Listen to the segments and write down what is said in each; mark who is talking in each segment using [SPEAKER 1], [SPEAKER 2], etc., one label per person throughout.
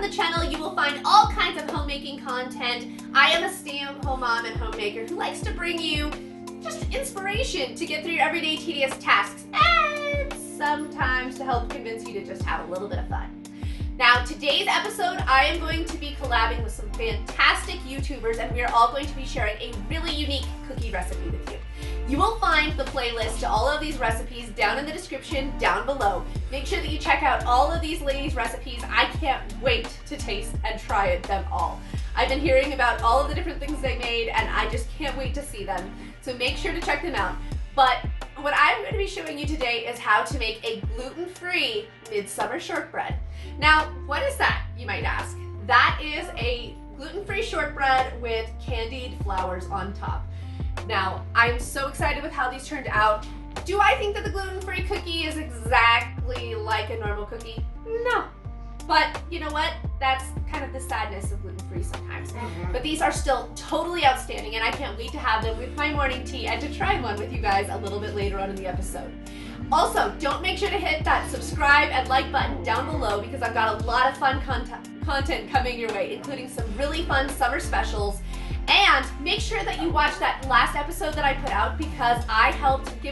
[SPEAKER 1] on the channel, you will find all kinds of homemaking content. I am a stay-at-home mom and homemaker who likes to bring you just inspiration to get through your everyday tedious tasks and sometimes to help convince you to just have a little bit of fun. Now, today's episode, I am going to be collabing with some fantastic YouTubers, and we are all going to be sharing a really unique cookie recipe with you. You will find the playlist to all of these recipes down in the description down below. Make sure that you check out all of these ladies' recipes. I can't wait to taste and try them all. I've been hearing about all of the different things they made, and I just can't wait to see them. So make sure to check them out. But what I'm going to be showing you today is how to make a gluten-free midsummer shortbread. Now, what is that, you might ask? That is a gluten-free shortbread with candied flowers on top. Now, I'm so excited with how these turned out. Do I think that the gluten-free cookie is exactly like a normal cookie? No. But you know what? That's kind of the sadness of gluten-free sometimes. But these are still totally outstanding, and I can't wait to have them with my morning tea and to try one with you guys a little bit later on in the episode. Also, don't make sure to hit that subscribe and like button down below because I've got a lot of fun content coming your way, including some really fun summer specials. And make sure that you watch that last episode that I put out because I helped do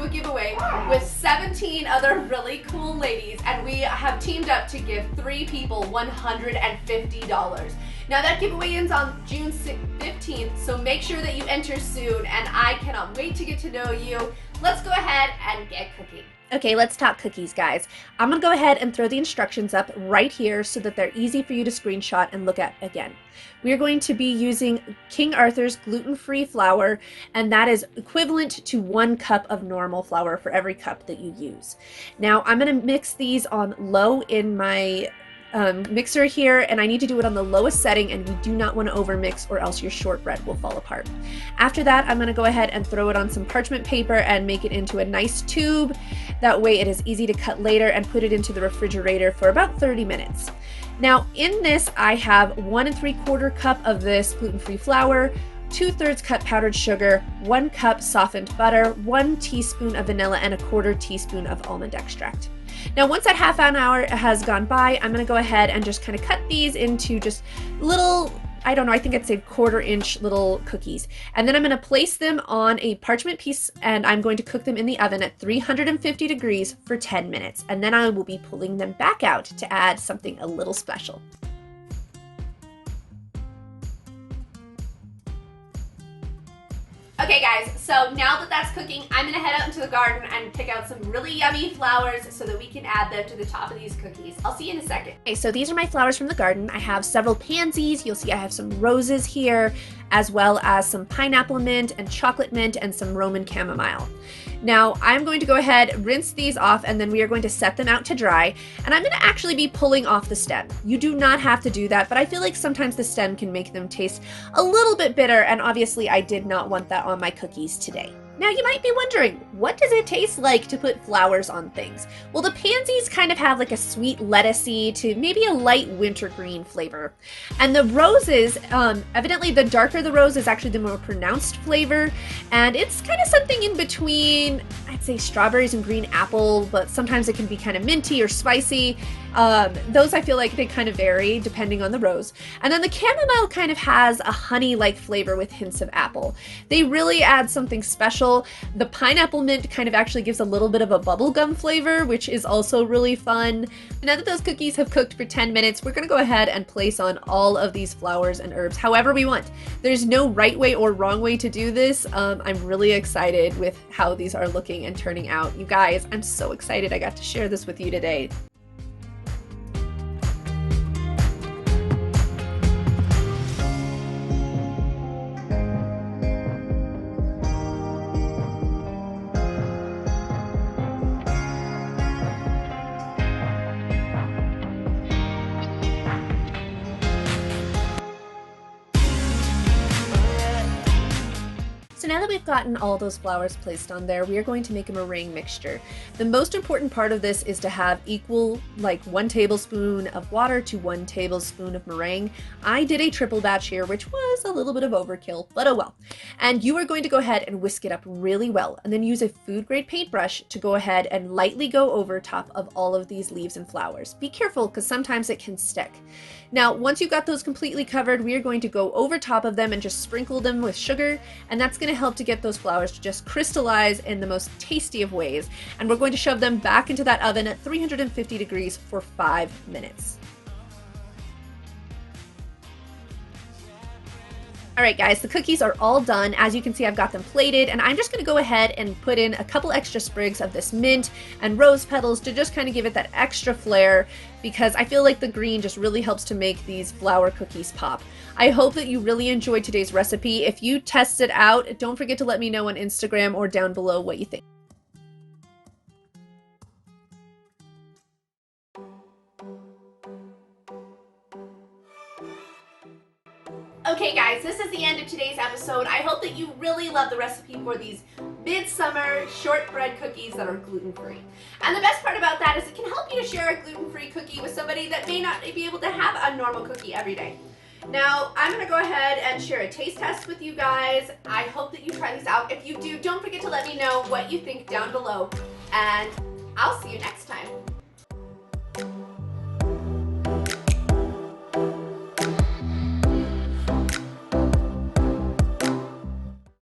[SPEAKER 1] a giveaway with 17 other really cool ladies, and we have teamed up to give 3 people $150. Now that giveaway ends on June 15th, so make sure that you enter soon, and I cannot wait to get to know you. Let's go ahead and get cooking. Okay, let's talk cookies, guys. I'm gonna go ahead and throw the instructions up right here so that they're easy for you to screenshot and look at again. We are going to be using King Arthur's gluten-free flour, and that is equivalent to 1 cup of normal flour for every cup that you use. Now, I'm gonna mix these on low in my mixer here, and I need to do it on the lowest setting, and we do not want to overmix or else your shortbread will fall apart. After that, I'm going to go ahead and throw it on some parchment paper and make it into a nice tube. That way it is easy to cut later, and put it into the refrigerator for about 30 minutes. Now in this, I have 1 3/4 cup of this gluten-free flour, 2/3 cup powdered sugar, 1 cup softened butter, 1 teaspoon of vanilla, and 1/4 teaspoon of almond extract. Now once that half an hour has gone by, I'm going to go ahead and just kind of cut these into just little, I don't know, I think I'd say 1/4 inch little cookies. And then I'm going to place them on a parchment piece, and I'm going to cook them in the oven at 350 degrees for 10 minutes. And then I will be pulling them back out to add something a little special. Okay guys, so now that that's cooking, I'm gonna head out into the garden and pick out some really yummy flowers so that we can add them to the top of these cookies. I'll see you in a second. Okay, so these are my flowers from the garden. I have several pansies. You'll see I have some roses here, as well as some pineapple mint and chocolate mint and some Roman chamomile. Now I'm going to go ahead, rinse these off, and then we are going to set them out to dry. And I'm going to actually be pulling off the stem. You do not have to do that, but I feel like sometimes the stem can make them taste a little bit bitter, and obviously I did not want that on my cookies today. Now you might be wondering, what does it taste like to put flowers on things? Well, the pansies kind of have like a sweet lettucey to maybe a light wintergreen flavor. And the roses, evidently the darker the rose is actually the more pronounced flavor. And it's kind of something in between, I'd say strawberries and green apple, but sometimes it can be kind of minty or spicy. Those I feel like they kind of vary depending on the rose. And then the chamomile kind of has a honey-like flavor with hints of apple. They really add something special. The pineapple mint kind of actually gives a little bit of a bubblegum flavor, which is also really fun. Now that those cookies have cooked for 10 minutes, we're gonna go ahead and place on all of these flowers and herbs however we want. There's no right way or wrong way to do this. I'm really excited with how these are looking and turning out. You guys, I'm so excited I got to share this with you today.
[SPEAKER 2] now that we've gotten all those flours placed on there, we are going to make a meringue mixture. The most important part of this is to have equal, like 1 tablespoon of water to 1 tablespoon of meringue. I did a triple batch here, which was a little bit of overkill, but oh well. And you are going to go ahead and whisk it up really well, and then use a food grade paintbrush to go ahead and lightly go over top of all of these leaves and flowers. Be careful, because sometimes it can stick. Now, once you've got those completely covered, we are going to go over top of them and just sprinkle them with sugar, and that's going to help to get those flowers to just crystallize in the most tasty of ways. And we're going to shove them back into that oven at 350 degrees for 5 minutes. All right, guys, the cookies are all done. As you can see, I've got them plated, and I'm just gonna go ahead and put in a couple extra sprigs of this mint and rose petals to just kind of give it that extra flair, because I feel like the green just really helps to make these flour cookies pop. I hope that you really enjoyed today's recipe. If you test it out, don't forget to let me know on Instagram or down below what you think.
[SPEAKER 1] Okay guys, this is the end of today's episode. I hope that you really love the recipe for these midsummer shortbread cookies that are gluten-free. And the best part about that is it can help you to share a gluten-free cookie with somebody that may not be able to have a normal cookie every day. Now, I'm going to go ahead and share a taste test with you guys. I hope that you try these out. If you do, don't forget to let me know what you think down below. And I'll see you next time.